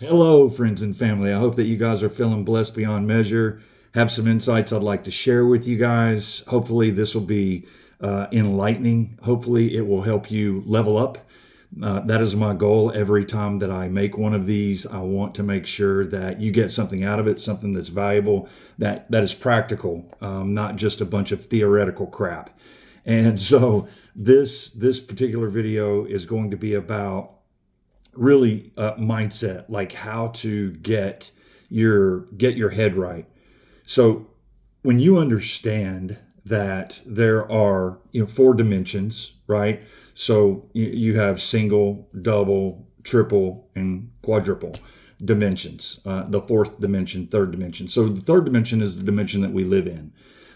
Hello, friends and family. I hope that you guys are feeling blessed beyond measure. Have some insights I'd like to share with you guys. Hopefully, this will be enlightening. Hopefully, it will help you level up. That is my goal. Every time that I make one of these, I want to make sure that you get something out of it, something that's valuable, that is practical, not just a bunch of theoretical crap. And so, this particular video is going to be about really mindset, like how to get your head right. So when you understand that there are four dimensions, right? So you have single, double, triple, and quadruple dimensions. The fourth dimension, third dimension. So the third dimension is the dimension that we live in.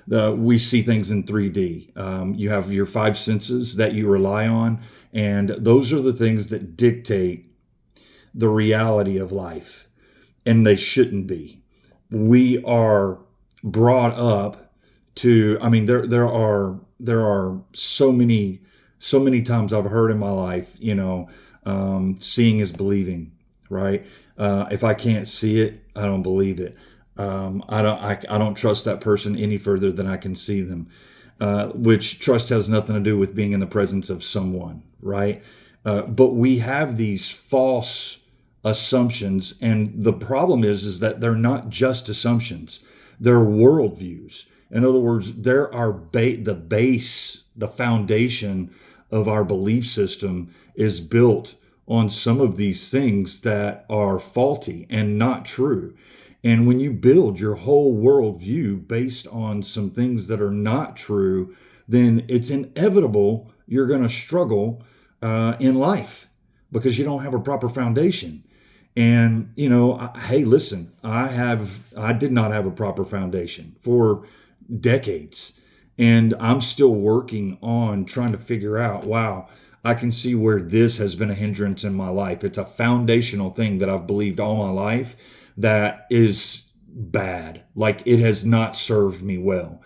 We see things in 3D. You have your five senses that you rely on, and those are the things that dictate the reality of life, and they shouldn't be. We are brought up to, I mean, there are so many times I've heard in my life, seeing is believing, right? If I can't see it, I don't believe it. I don't trust that person any further than I can see them. Which trust has nothing to do with being in the presence of someone, right? But we have these false assumptions, and the problem is that they're not just assumptions; they're worldviews. In other words, they're the foundation of our belief system is built on some of these things that are faulty and not true. And when you build your whole worldview based on some things that are not true, then it's inevitable you're going to struggle in life because you don't have a proper foundation. And hey, listen, I did not have a proper foundation for decades, and I'm still working on trying to figure out. Wow, I can see where this has been a hindrance in my life. It's a foundational thing that I've believed all my life that is bad. Like it has not served me well.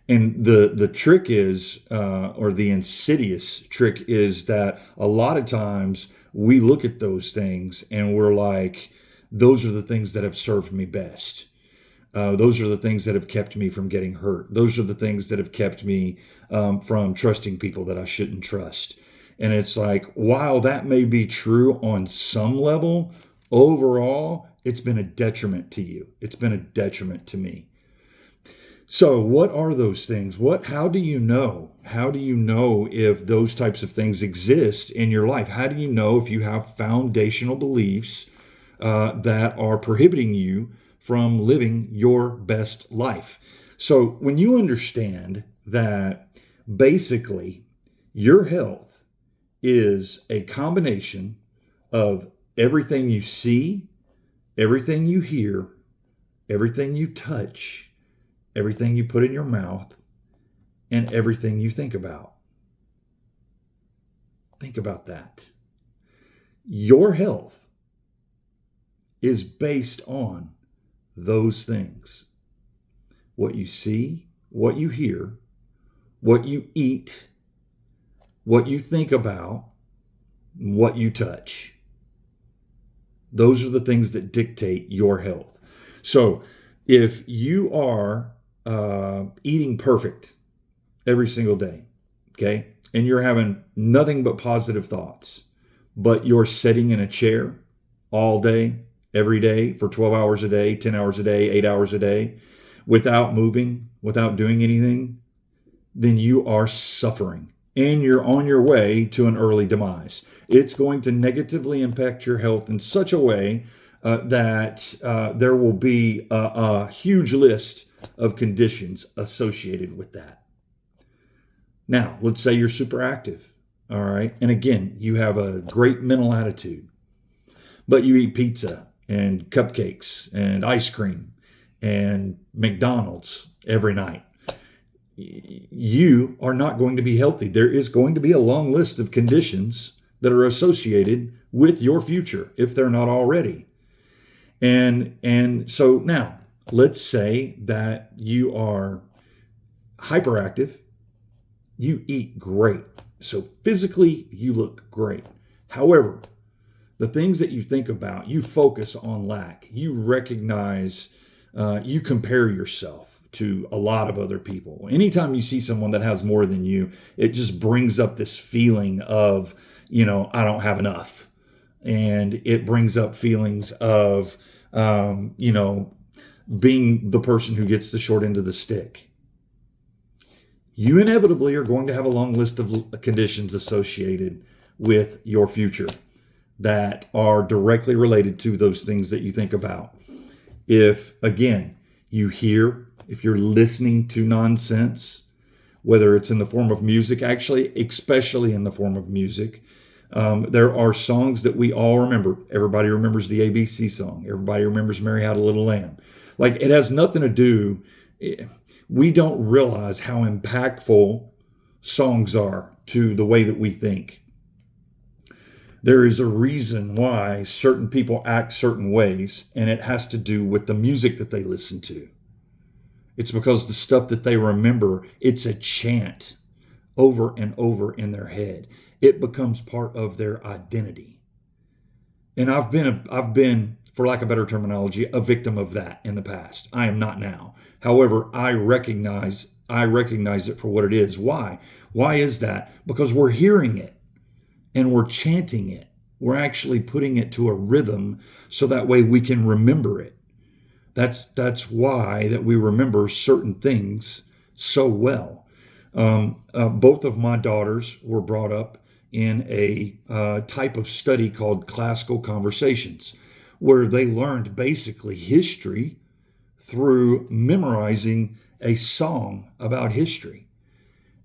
And the trick is, or the insidious trick is that a lot of times we look at those things and we're like, those are the things that have served me best. Those are the things that have kept me from getting hurt. Those are the things that have kept me from trusting people that I shouldn't trust. And it's like, while that may be true on some level, overall, it's been a detriment to you. It's been a detriment to me. So what are those things? How do you know? How do you know if those types of things exist in your life? How do you know if you have foundational beliefs that are prohibiting you from living your best life? So when you understand that basically your health is a combination of everything you see, everything you hear, everything you touch, everything you put in your mouth, and everything you think about. Think about that. Your health is based on those things. What you see, what you hear, what you eat, what you think about, what you touch. Those are the things that dictate your health. So if you are eating perfect every single day, okay, and you're having nothing but positive thoughts, but you're sitting in a chair all day, every day, for 12 hours a day, 10 hours a day, 8 hours a day, without moving, without doing anything, then you are suffering and you're on your way to an early demise. It's going to negatively impact your health in such a way that there will be a huge list of conditions associated with that. Now, let's say you're super active, all right? And again, you have a great mental attitude, but you eat pizza and cupcakes and ice cream and McDonald's every night. You are not going to be healthy. There is going to be a long list of conditions that are associated with your future if they're not already. And so now, let's say that you are hyperactive, you eat great. So physically, you look great. However, The things that you think about, you focus on lack. You recognize, you compare yourself to a lot of other people. Anytime you see someone that has more than you, it just brings up this feeling of, I don't have enough. And it brings up feelings of, being the person who gets the short end of the stick. You inevitably are going to have a long list of conditions associated with your future that are directly related to those things that you think about. If, again, if you're listening to nonsense, whether it's in the form of music, actually, especially in the form of music, there are songs that we all remember. Everybody remembers the ABC song. Everybody remembers Mary Had a Little Lamb. Like, it has nothing to do, we don't realize how impactful songs are to the way that we think. There is a reason why certain people act certain ways, and it has to do with the music that they listen to. It's because the stuff that they remember, it's a chant over and over in their head. It becomes part of their identity. And I've been, for lack of better terminology, a victim of that in the past. I am not now. However, I recognize it for what it is. Why? Why is that? Because we're hearing it and we're chanting it. We're actually putting it to a rhythm so that way we can remember it. That's why that we remember certain things so well. Both of my daughters were brought up in a type of study called classical conversations, where they learned basically history through memorizing a song about history.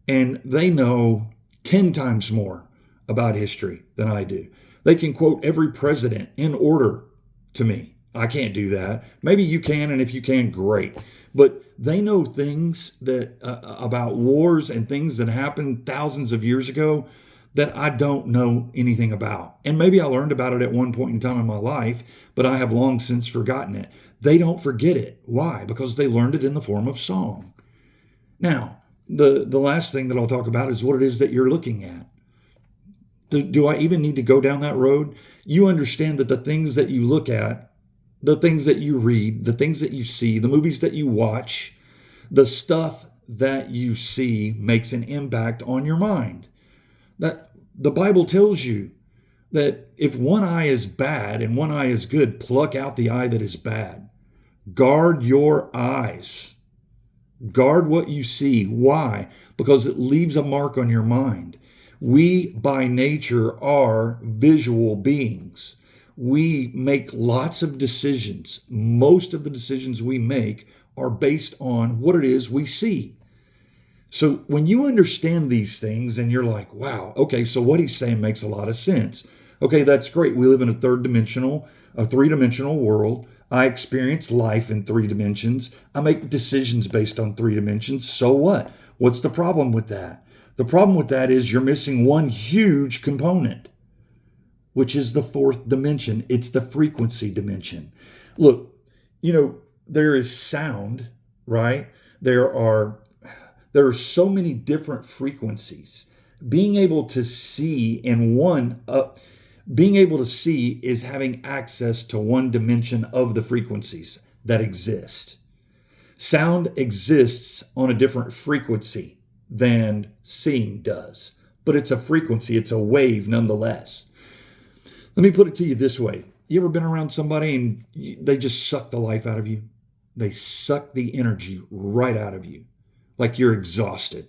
And they know 10 times more about history than I do. They can quote every president in order to me. I can't do that. Maybe you can, and if you can, great. But they know things that about wars and things that happened thousands of years ago that I don't know anything about. And maybe I learned about it at one point in time in my life, but I have long since forgotten it. They don't forget it. Why? Because they learned it in the form of song. Now, the last thing that I'll talk about is what it is that you're looking at. Do I even need to go down that road? You understand that the things that you look at, the things that you read, the things that you see, the movies that you watch, the stuff that you see makes an impact on your mind. That the Bible tells you that if one eye is bad and one eye is good, pluck out the eye that is bad. Guard your eyes. Guard what you see. Why? Because it leaves a mark on your mind. We, by nature, are visual beings. We make lots of decisions. Most of the decisions we make are based on what it is we see. So when you understand these things and you're like, wow, okay, so what he's saying makes a lot of sense. Okay, that's great. We live in a three-dimensional world. I experience life in 3 dimensions. I make decisions based on 3 dimensions. So what? What's the problem with that? The problem with that is you're missing one huge component, which is the 4th dimension. It's the frequency dimension. Look, there is sound, right? There are so many different frequencies. Being able to see is having access to one dimension of the frequencies that exist. Sound exists on a different frequency than seeing does, but it's a frequency, it's a wave nonetheless. Let me put it to you this way. You ever been around somebody and they just suck the life out of you? They suck the energy right out of you. Like you're exhausted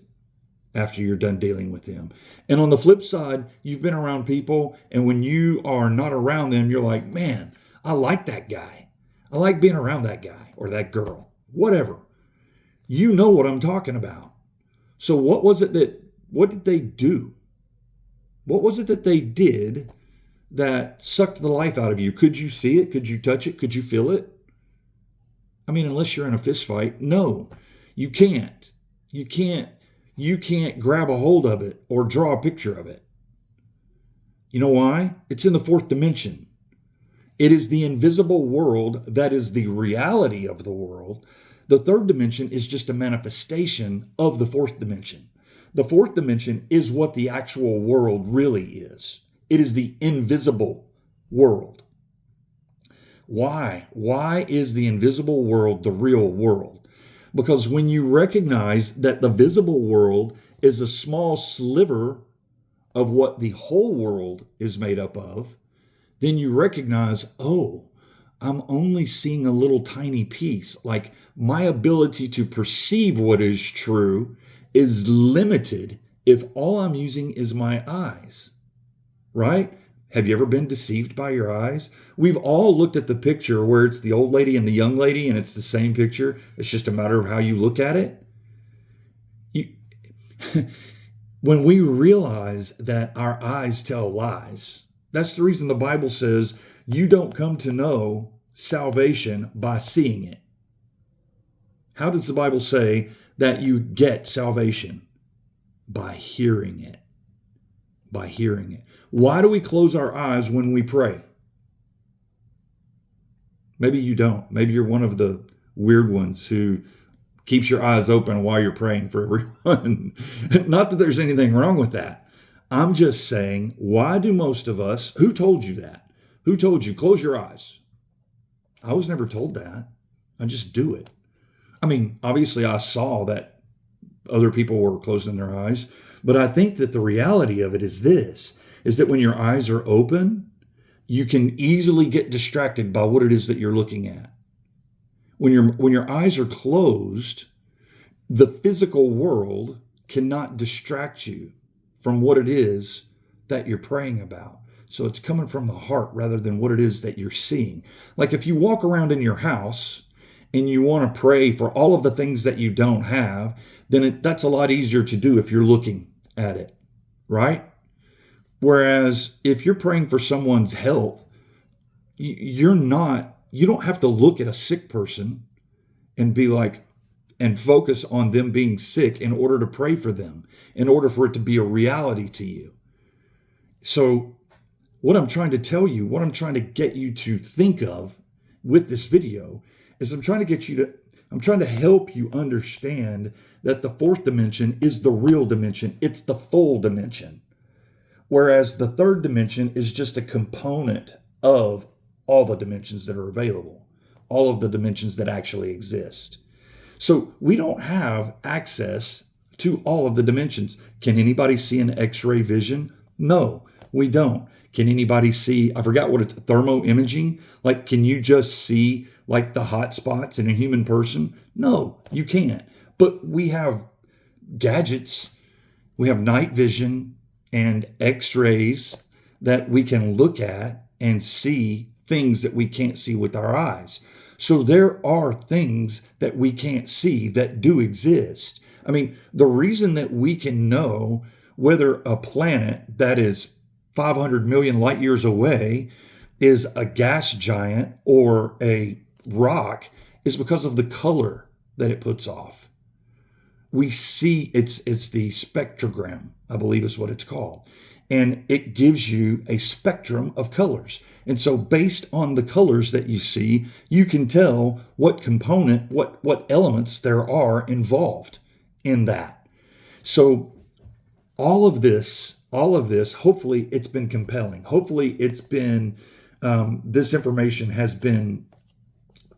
after you're done dealing with them. And on the flip side, you've been around people, and when you are not around them, you're like, man, I like that guy. I like being around that guy or that girl, whatever. You know what I'm talking about. So what did they do? What was it that they did that sucked the life out of you? Could you see it? Could you touch it? Could you feel it? I mean, unless you're in a fist fight, no, you can't. You can't grab a hold of it or draw a picture of it. You know why? It's in the 4th dimension. It is the invisible world that is the reality of the world. The 3rd dimension is just a manifestation of the 4th dimension. The 4th dimension is what the actual world really is. It is the invisible world. Why? Why is the invisible world the real world? Because when you recognize that the visible world is a small sliver of what the whole world is made up of, then you recognize, oh, I'm only seeing a little tiny piece. Like my ability to perceive what is true is limited if all I'm using is my eyes, right? Have you ever been deceived by your eyes? We've all looked at the picture where it's the old lady and the young lady and it's the same picture. It's just a matter of how you look at it. You, when we realize that our eyes tell lies, that's the reason the Bible says you don't come to know salvation by seeing it. How does the Bible say that you get salvation? By hearing it. By hearing it. Why do we close our eyes when we pray? Maybe you don't. Maybe you're one of the weird ones who keeps your eyes open while you're praying for everyone. Not that there's anything wrong with that. I'm just saying, why do most of us, who told you that? Who told you, close your eyes? I was never told that. I just do it. I mean, obviously I saw that other people were closing their eyes, but I think that the reality of it is this, is that when your eyes are open, you can easily get distracted by what it is that you're looking at. When your eyes are closed, the physical world cannot distract you from what it is that you're praying about. So it's coming from the heart rather than what it is that you're seeing. Like if you walk around in your house and you want to pray for all of the things that you don't have, then that's a lot easier to do if you're looking at it, right? Whereas if you're praying for someone's health, you don't have to look at a sick person and be like, and focus on them being sick in order to pray for them, in order for it to be a reality to you. So what I'm trying to tell you, what I'm trying to get you to think of with this video is I'm trying to help you understand that the fourth dimension is the real dimension. It's the full dimension. Whereas the third dimension is just a component of all the dimensions that are available, all of the dimensions that actually exist. So we don't have access to all of the dimensions. Can anybody see an X-ray vision? No, we don't. Can anybody see, I forgot what it's, thermoimaging? Like, can you just see like the hot spots in a human person? No, you can't. But we have gadgets, we have night vision and X-rays that we can look at and see things that we can't see with our eyes. So there are things that we can't see that do exist. I mean, the reason that we can know whether a planet that is 500 million light years away is a gas giant or a rock is because of the color that it puts off. We see it's the spectrogram, I believe is what it's called. And it gives you a spectrum of colors. And so based on the colors that you see, you can tell what component, what elements there are involved in that. So all of this, hopefully it's been compelling. Hopefully it's been, this information has been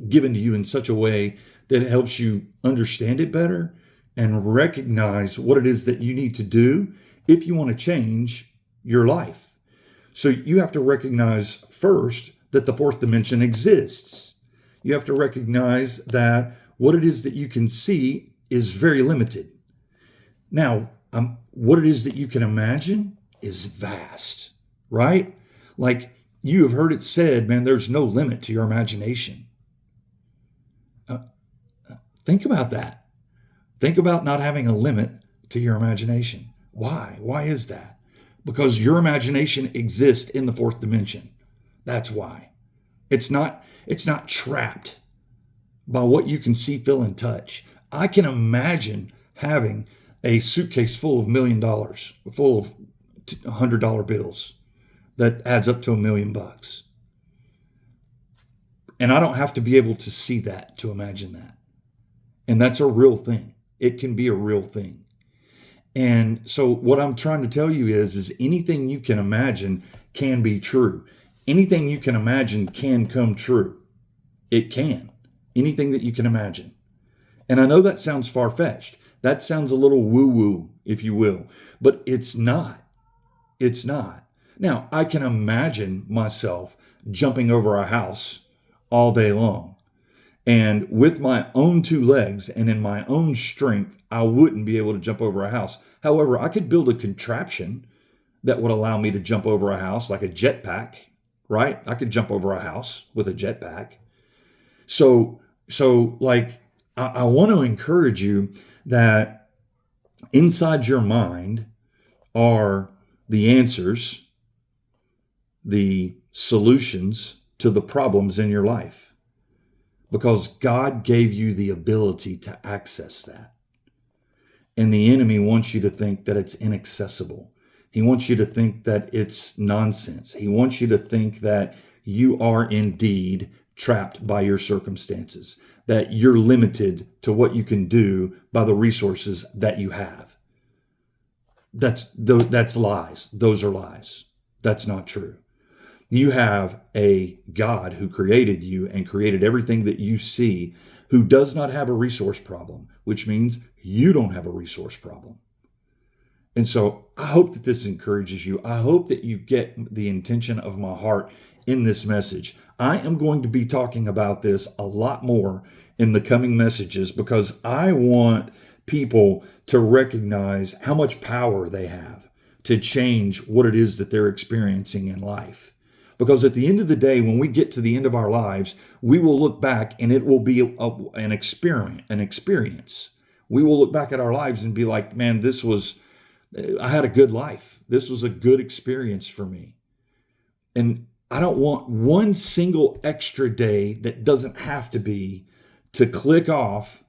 given to you in such a way that it helps you understand it better and recognize what it is that you need to do if you want to change your life. So you have to recognize first that the fourth dimension exists. You have to recognize that what it is that you can see is very limited. Now, what it is that you can imagine is vast, right? Like you have heard it said, man, there's no limit to your imagination. Think about that. Think about not having a limit to your imagination. Why? Why is that? Because your imagination exists in the fourth dimension. That's why. It's not trapped by what you can see, feel, and touch. I can imagine having a suitcase full of $1 million, full of $100 bills that adds up to $1 million. And I don't have to be able to see that to imagine that. And that's a real thing. It can be a real thing. And so what I'm trying to tell you is anything you can imagine can be true. Anything you can imagine can come true. It can. Anything that you can imagine. And I know that sounds far-fetched. That sounds a little woo-woo, if you will, but it's not. It's not. Now, I can imagine myself jumping over a house all day long. And with my own two legs and in my own strength, I wouldn't be able to jump over a house. However, I could build a contraption that would allow me to jump over a house, like a jetpack, right? I could jump over a house with a jetpack. So like, I want to encourage you that inside your mind are the answers, the solutions to the problems in your life, because God gave you the ability to access that. And the enemy wants you to think that it's inaccessible. He wants you to think that it's nonsense. He wants you to think that you are indeed trapped by your circumstances, that you're limited to what you can do by the resources that you have. That's lies. Those are lies. That's not true. You have a God who created you and created everything that you see, who does not have a resource problem, which means you don't have a resource problem. And so I hope that this encourages you. I hope that you get the intention of my heart in this message. I am going to be talking about this a lot more in the coming messages, because I want people to recognize how much power they have to change what it is that they're experiencing in life. Because at the end of the day, when we get to the end of our lives, we will look back and it will be an experience. We will look back at our lives and be like, man, I had a good life. This was a good experience for me. And I don't want one single extra day that doesn't have to be to click off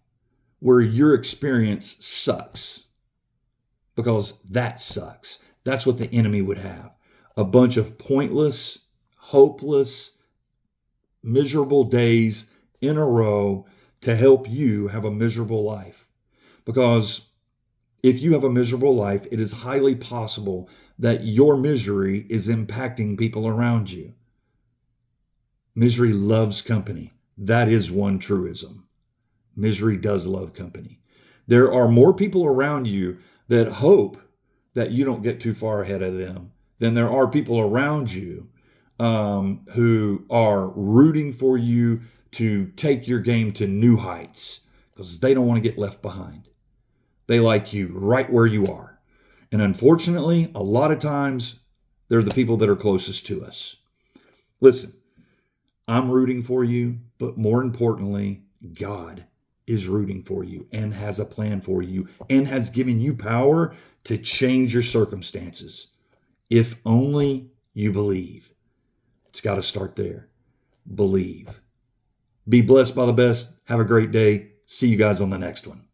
where your experience sucks. Because that sucks. That's what the enemy would have. A bunch of pointless, hopeless, miserable days in a row to help you have a miserable life. Because if you have a miserable life, it is highly possible that your misery is impacting people around you. Misery loves company. That is one truism. Misery does love company. There are more people around you that hope that you don't get too far ahead of them than there are people around you who are rooting for you to take your game to new heights, because they don't want to get left behind. They like you right where you are. And unfortunately, a lot of times, they're the people that are closest to us. Listen, I'm rooting for you, but more importantly, God is rooting for you and has a plan for you and has given you power to change your circumstances. If only you believe. It's got to start there. Believe. Be blessed by the best. Have a great day. See you guys on the next one.